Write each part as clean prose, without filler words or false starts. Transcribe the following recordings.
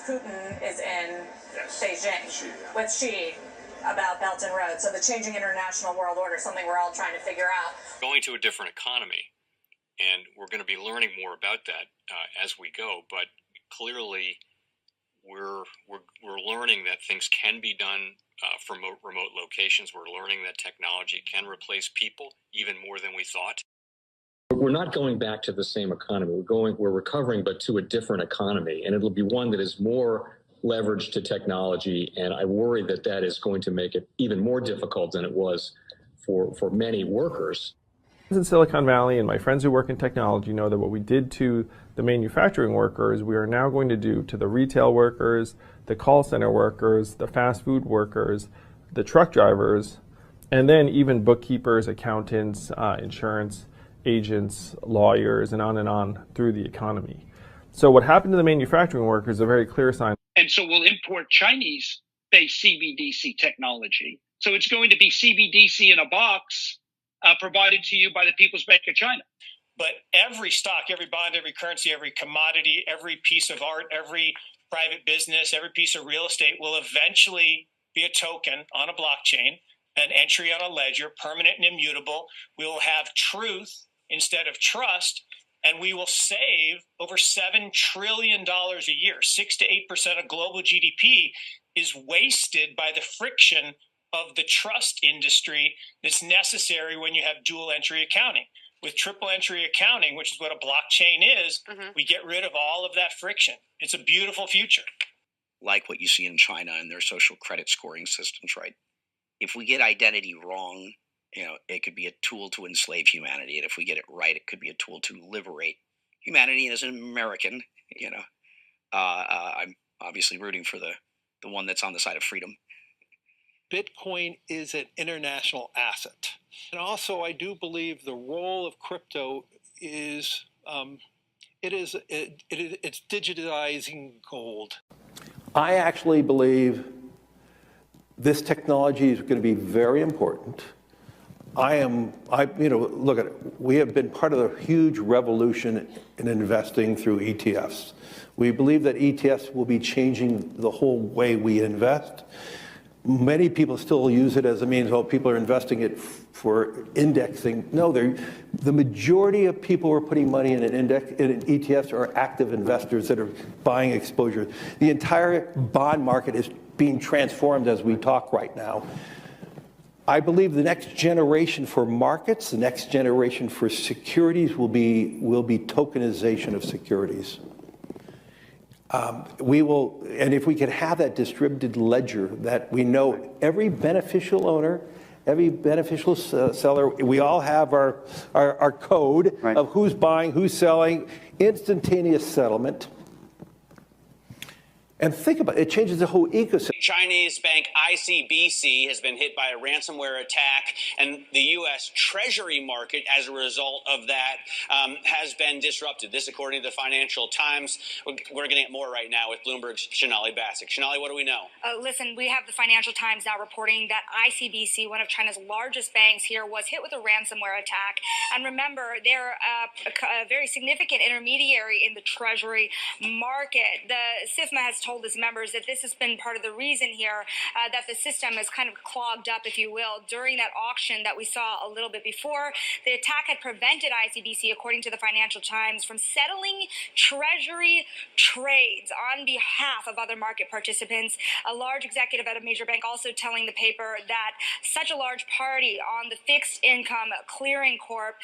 Putin is in Beijing with Xi about Belt and Road. So the changing international world order, something we're all trying to figure out. Going to a different economy, and we're going to be learning more about that as we go. But clearly, we're learning that things can be done from remote locations. We're learning that technology can replace people even more than we thought. We're not going back to the same economy. We're recovering, but to a different economy, and it'll be one that is more leveraged to technology. And I worry that that is going to make it even more difficult than it was for many workers. In Silicon Valley, and my friends who work in technology know that what we did to the manufacturing workers, we are now going to do to the retail workers, the call center workers, the fast food workers, the truck drivers, and then even bookkeepers, accountants, insurance agents, lawyers, and on through the economy. So what happened to the manufacturing workers is a very clear sign. And so we'll import Chinese-based CBDC technology. So it's going to be CBDC in a box provided to you by the People's Bank of China. But every stock, every bond, every currency, every commodity, every piece of art, every private business, every piece of real estate will eventually be a token on a blockchain, an entry on a ledger, permanent and immutable. We will have truth instead of trust, and we will save over $7 trillion a year. 6 to 8% of global GDP is wasted by the friction of the trust industry that's necessary when you have dual entry accounting. With triple entry accounting, which is what a blockchain is, we get rid of all of that friction. It's a beautiful future. Like what you see in China and their social credit scoring systems, right? If we get identity wrong, it could be a tool to enslave humanity. And if we get it right, it could be a tool to liberate humanity. And as an American, I'm obviously rooting for the one that's on the side of freedom. Bitcoin is an international asset. And also, I do believe the role of crypto is it's digitizing gold. I actually believe this technology is going to be very important. Look at it. We have been part of the huge revolution in investing through ETFs. We believe that ETFs will be changing the whole way we invest. Many people still use it as a means, people are investing it for indexing. No, the majority of people who are putting money in ETFs are active investors that are buying exposure. The entire bond market is being transformed as we talk right now. I believe the next generation for markets, the next generation for securities will be tokenization of securities. And if we could have that distributed ledger that we know every beneficial owner, every beneficial seller, we all have our code of who's buying, who's selling, instantaneous settlement. And think about it, it changes the whole ecosystem. Chinese bank ICBC has been hit by a ransomware attack, and the U.S. Treasury market, as a result of that, has been disrupted. This, according to the Financial Times. We're getting at more right now with Bloomberg's Shonali Bassick. Shonali, what do we know? Listen, we have the Financial Times now reporting that ICBC, one of China's largest banks here, was hit with a ransomware attack. And remember, they're a very significant intermediary in the Treasury market. The SIFMA has told its members that this has been part of the reason here that the system is kind of clogged up, if you will, during that auction that we saw a little bit before. The attack had prevented ICBC, according to the Financial Times, from settling Treasury trades on behalf of other market participants. A large executive at a major bank also telling the paper that such a large party on the fixed income clearing corp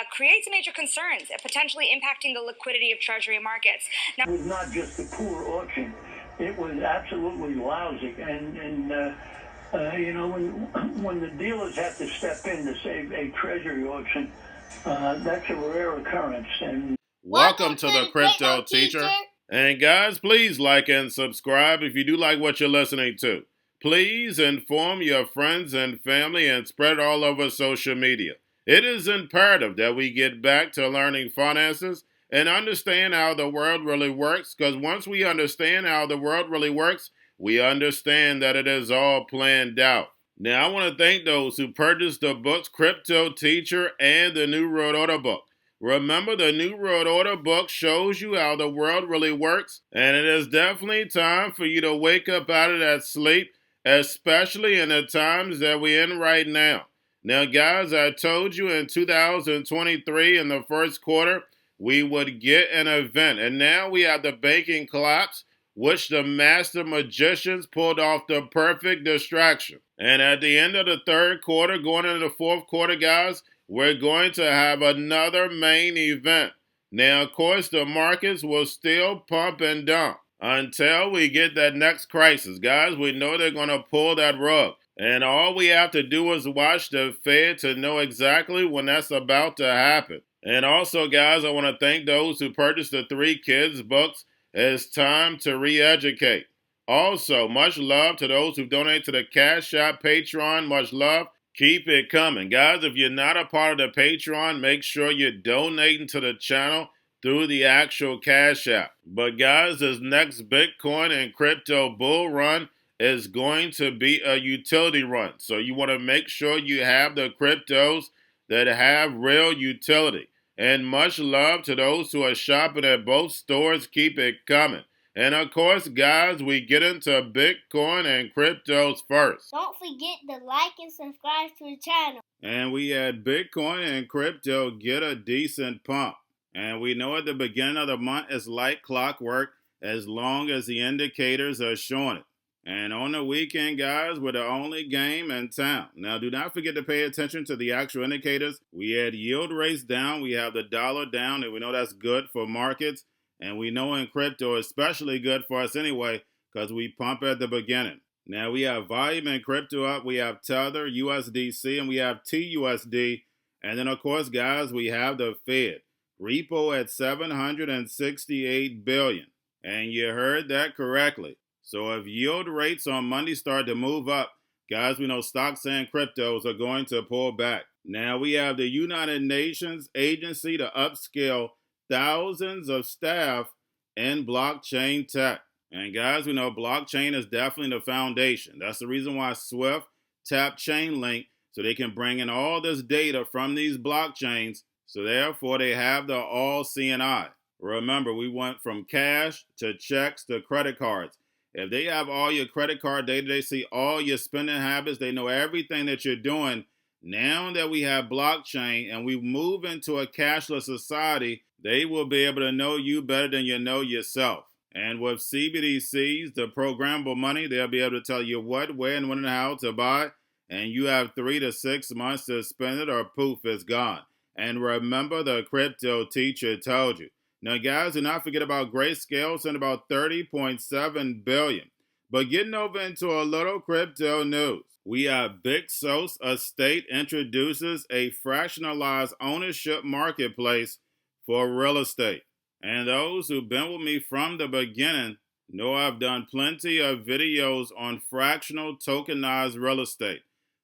creates major concerns, potentially impacting the liquidity of Treasury markets. Now, it was not just a poor auction. It was absolutely lousy, and when the dealers have to step in to save a treasury auction, that's a rare occurrence. And welcome to the Crypto Teacher. And guys, please like and subscribe if you do like what you're listening to. Please inform your friends and family and spread it all over social media. It is imperative that we get back to learning finances and understand how the world really works, because once we understand how the world really works, we understand that it is all planned out. Now, I want to thank those who purchased the books Crypto Teacher and the New World Order book. Remember, the New World Order book shows you how the world really works, and it is definitely time for you to wake up out of that sleep, especially in the times that we're in right now. Now, guys, I told you in 2023 in the first quarter, we would get an event, and now we have the banking collapse, which the master magicians pulled off the perfect distraction. And at the end of the third quarter, going into the fourth quarter, guys, we're going to have another main event. Now, of course, the markets will still pump and dump until we get that next crisis. Guys, we know they're going to pull that rug. And all we have to do is watch the Fed to know exactly when that's about to happen. And also, guys, I want to thank those who purchased the 3 Kids books. It's time to re-educate. Also, much love to those who donate to the Cash App, Patreon. Much love. Keep it coming. Guys, if you're not a part of the Patreon, make sure you're donating to the channel through the actual Cash App. But guys, this next Bitcoin and crypto bull run is going to be a utility run. So you want to make sure you have the cryptos that have real utility. And much love to those who are shopping at both stores. Keep it coming. And of course, guys, we get into Bitcoin and cryptos first. Don't forget to like and subscribe to the channel. And we had Bitcoin and crypto get a decent pump. And we know at the beginning of the month it's like clockwork as long as the indicators are showing it. And on the weekend, guys, we're the only game in town. Now, do not forget to pay attention to the actual indicators. We had yield rates down. We have the dollar down, and we know that's good for markets. And we know in crypto, especially good for us anyway, because we pump at the beginning. Now, we have volume in crypto up. We have Tether, USDC, and we have TUSD. And then, of course, guys, we have the Fed. Repo at $768 billion. And you heard that correctly. So if yield rates on Monday start to move up, guys, we know stocks and cryptos are going to pull back. Now we have the United Nations agency to upskill thousands of staff in blockchain tech. And guys, we know blockchain is definitely the foundation. That's the reason why Swift tapped Chainlink, so they can bring in all this data from these blockchains. So therefore, they have the all-seeing eye. Remember, we went from cash to checks to credit cards. If they have all your credit card data, they see all your spending habits, they know everything that you're doing. Now that we have blockchain and we move into a cashless society, they will be able to know you better than you know yourself. And with CBDCs, the programmable money, they'll be able to tell you what, where, and when and how to buy. And you have 3 to 6 months to spend it or poof, it's gone. And remember, the crypto teacher told you. Now, guys, do not forget about Grayscale, sent about $30.7 billion. But getting over into a little crypto news, we have Bitrue Estate introduces a fractionalized ownership marketplace for real estate. And those who've been with me from the beginning know I've done plenty of videos on fractional tokenized real estate.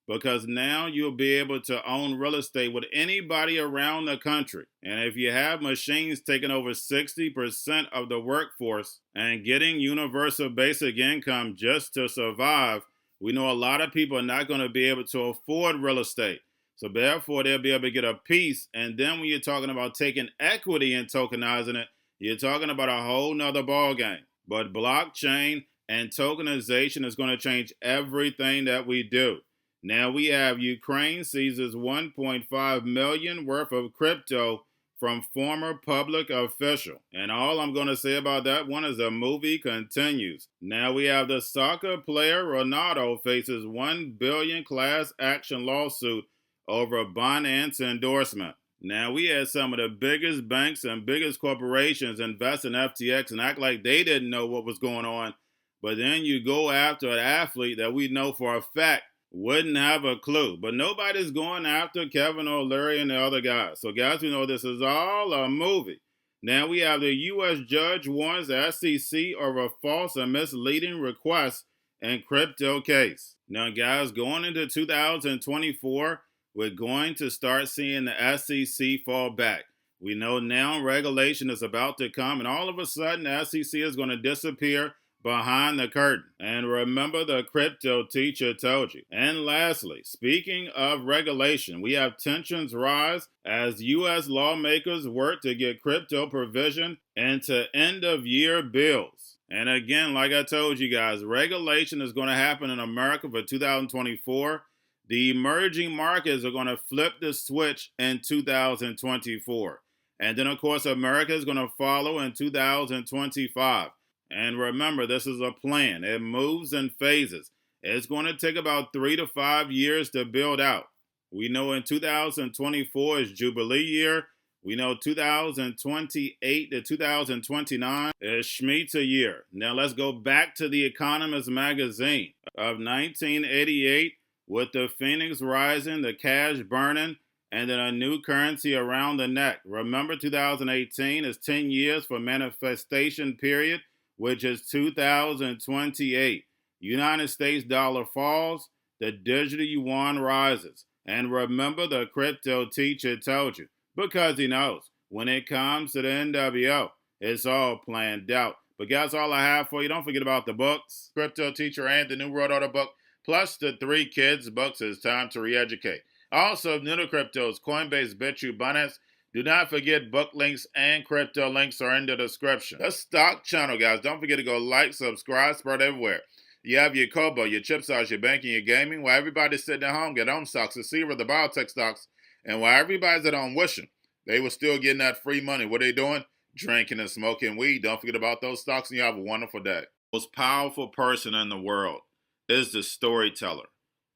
Because now you'll be able to own real estate with anybody around the country. And if you have machines taking over 60% of the workforce and getting universal basic income just to survive, we know a lot of people are not going to be able to afford real estate. So therefore, they'll be able to get a piece. And then when you're talking about taking equity and tokenizing it, you're talking about a whole nother ballgame. But blockchain and tokenization is going to change everything that we do. Now we have Ukraine seizes 1.5 million worth of crypto from former public official. And all I'm going to say about that one is the movie continues. Now we have the soccer player Ronaldo faces $1 billion class action lawsuit over Binance endorsement. Now we had some of the biggest banks and biggest corporations invest in FTX and act like they didn't know what was going on. But then you go after an athlete that we know for a fact wouldn't have a clue. But nobody's going after Kevin O'Leary and the other guys. So guys, we know this is all a movie. Now we have the U.S. judge warns the SEC over false and misleading requests in crypto case. Now guys, going into 2024, we're going to start seeing the SEC fall back. We know now regulation is about to come, and all of a sudden the SEC is going to disappear behind the curtain. And remember, the crypto teacher told you. And lastly, speaking of regulation, we have tensions rise as U.S. lawmakers work to get crypto provision into end-of-year bills. And again, like I told you guys, regulation is going to happen in America for 2024. The emerging markets are going to flip the switch in 2024. And then, of course, America is going to follow in 2025. And remember, this is a plan. It moves in phases. It's going to take about 3 to 5 years to build out. We know in 2024 is Jubilee year. We know 2028 to 2029 is Shemitah year. Now let's go back to the Economist magazine of 1988 with the phoenix rising, the cash burning, and then a new currency around the neck. Remember, 2018 is 10 years for manifestation period, which is 2028. United States dollar falls, the digital yuan rises. And remember, the crypto teacher told you, because he knows when it comes to the NWO, it's all planned out. But guys, all I have for you, don't forget about the books, Crypto Teacher and the New World Order book, plus the 3 kids books. It's time to re-educate. Also, new to cryptos, Coinbase, Bitrue, Binance. Do not forget book links and crypto links are in the description. The stock channel, guys. Don't forget to go like, subscribe, spread everywhere. You have your Kobo, your chip stocks, your banking, your gaming. While everybody's sitting at home, get on stocks, the Seaver, the biotech stocks. And while everybody's at home wishing they were still getting that free money, what they doing? Drinking and smoking weed. Don't forget about those stocks, and you have a wonderful day. The most powerful person in the world is the storyteller.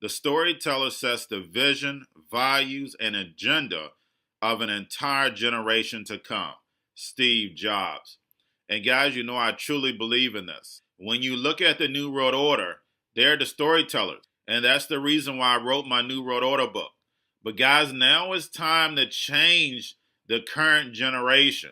The storyteller sets the vision, values, and agenda of an entire generation to come. Steve Jobs. And guys, you know I truly believe in this. When you look at the New World Order, they're the storytellers. And that's the reason why I wrote my New World Order book. But guys, now it's time to change the current generation.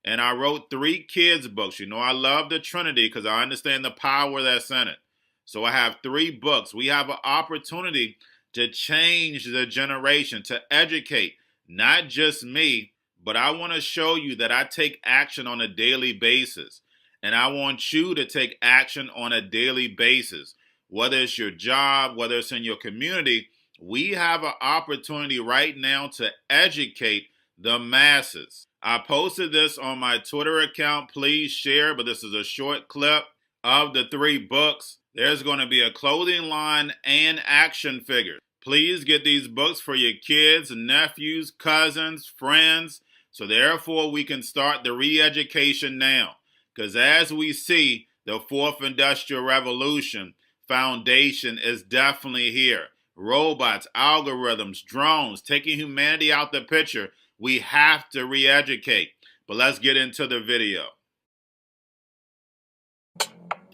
And I wrote 3 kids books. You know I love the Trinity because I understand the power that's in it. So I have 3 books. We have an opportunity to change the generation, to educate, not just me, but I want to show you that I take action on a daily basis. And I want you to take action on a daily basis. Whether it's your job, whether it's in your community, we have an opportunity right now to educate the masses. I posted this on my Twitter account. Please share, but this is a short clip of the 3 books. There's going to be a clothing line and action figures. Please get these books for your kids, nephews, cousins, friends, so therefore we can start the re-education now. Because as we see, the 4th Industrial Revolution foundation is definitely here. Robots, algorithms, drones, taking humanity out the picture. We have to re-educate. But let's get into the video.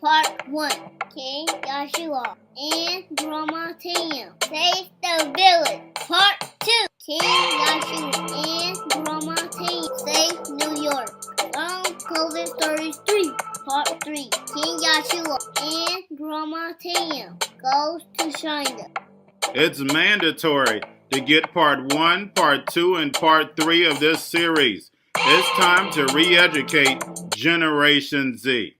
Part 1. King Joshua and Grandma Tam save the village. Part 2. King Joshua and Grandma Tam save New York from COVID-33. Part 3. King Joshua and Grandma Tam goes to China. It's mandatory to get part 1, part 2, and part 3 of this series. It's time to re-educate Generation Z.